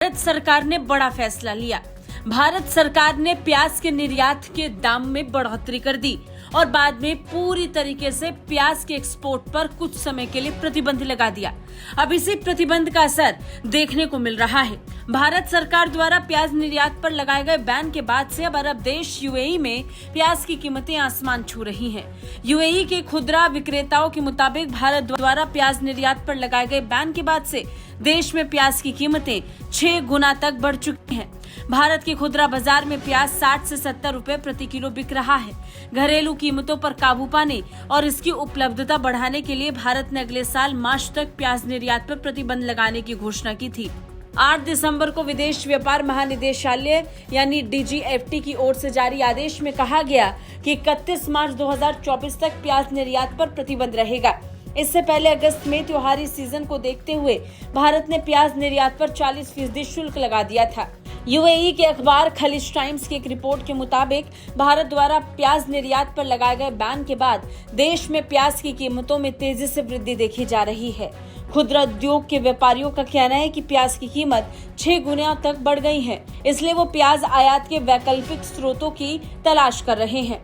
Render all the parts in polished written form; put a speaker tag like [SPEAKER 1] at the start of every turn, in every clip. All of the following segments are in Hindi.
[SPEAKER 1] भारत सरकार ने बड़ा फैसला लिया। भारत सरकार ने प्याज के निर्यात के दाम में बढ़ोतरी कर दी और बाद में पूरी तरीके से प्याज के एक्सपोर्ट पर कुछ समय के लिए प्रतिबंध लगा दिया। अब इसी प्रतिबंध का असर देखने को मिल रहा है। भारत सरकार द्वारा प्याज निर्यात पर लगाए गए बैन के बाद से अब अरब देश यूएई में प्याज की कीमतें आसमान छू रही हैं। यूएई के खुदरा विक्रेताओं के मुताबिक भारत द्वारा प्याज निर्यात पर लगाए गए बैन के बाद से देश में प्याज की कीमतें 6 गुना तक बढ़ चुकी हैं। भारत के खुदरा बाजार में प्याज 60 से 70 रुपए प्रति किलो बिक रहा है। घरेलू कीमतों पर काबू पाने और इसकी उपलब्धता बढ़ाने के लिए भारत ने अगले साल मार्च तक प्याज निर्यात पर प्रतिबंध लगाने की घोषणा की थी। 8 दिसंबर को विदेश व्यापार महानिदेशालय यानी DGFT की ओर से जारी आदेश में कहा गया कि 31 मार्च 2024 तक प्याज निर्यात पर प्रतिबंध रहेगा। इससे पहले अगस्त में त्योहारी सीजन को देखते हुए भारत ने प्याज निर्यात पर 40% शुल्क लगा दिया था। यूएई के अखबार खलीज टाइम्स की एक रिपोर्ट के मुताबिक भारत द्वारा प्याज निर्यात पर लगाए गए बैन के बाद देश में प्याज की कीमतों में तेजी से वृद्धि देखी जा रही है। खुदरा उद्योग के व्यापारियों का कहना है कि प्याज की कीमत 6 गुना तक बढ़ गई है, इसलिए वो प्याज आयात के वैकल्पिक स्रोतों की तलाश कर रहे हैं।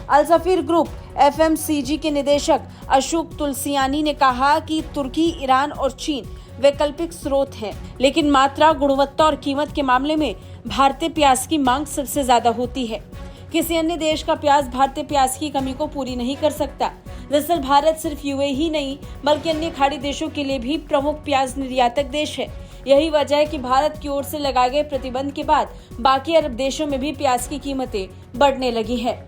[SPEAKER 1] अल-सफीर ग्रुप FMCG के निदेशक अशोक तुलसियानी ने कहा कि तुर्की, ईरान और चीन वैकल्पिक स्रोत हैं, लेकिन मात्रा, गुणवत्ता और कीमत के मामले में भारतीय प्याज की मांग सबसे ज्यादा होती है। किसी अन्य देश का प्याज भारतीय प्याज की कमी को पूरी नहीं कर सकता। दरअसल भारत सिर्फ यूएई ही नहीं बल्कि अन्य खाड़ी देशों के लिए भी प्रमुख प्याज निर्यातक देश है। यही वजह है कि भारत की ओर से लगाए गए प्रतिबंध के बाद बाकी अरब देशों में भी प्याज की कीमतें बढ़ने लगी है।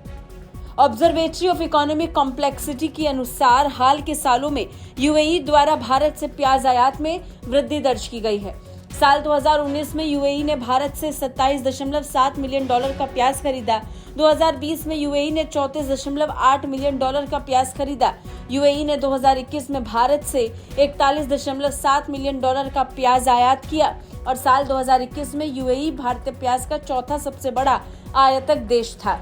[SPEAKER 1] ऑब्जर्वेटरी ऑफ इकोनॉमिक कॉम्प्लेक्सिटी के अनुसार हाल के सालों में यूएई द्वारा भारत से प्याज आयात में वृद्धि दर्ज की गई है। साल 2019 में यूएई ने भारत से $27.7 मिलियन का प्याज खरीदा। 2020 में यूएई ने $34.8 मिलियन का प्याज खरीदा। यूएई ने 2021 में भारत से $41.7 मिलियन का प्याज आयात किया और साल 2021 में यूएई भारतीय प्याज का चौथा सबसे बड़ा आयातक देश था।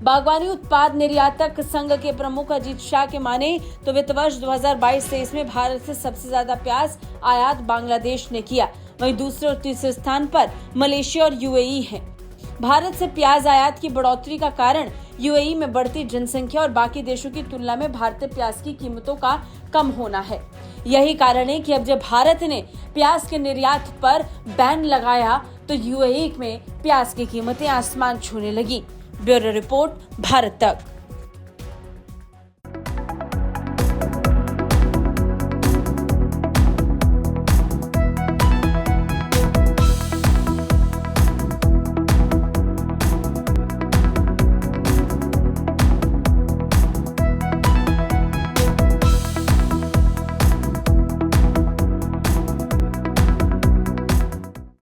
[SPEAKER 1] बागवानी उत्पाद निर्यातक संघ के प्रमुख अजीत शाह के माने तो वित्त वर्ष 2022-23 में भारत से सबसे ज्यादा प्याज आयात बांग्लादेश ने किया। वहीं दूसरे और तीसरे स्थान पर मलेशिया और यूएई है। भारत से प्याज आयात की बढ़ोतरी का कारण यूएई में बढ़ती जनसंख्या और बाकी देशों की तुलना में भारतीय प्याज की कीमतों का कम होना है। यही कारण है कि अब जब भारत ने प्याज के निर्यात पर बैन लगाया तो यूएई में प्याज की कीमतें आसमान छूने लगी। ब्यूरो रिपोर्ट, भारत तक।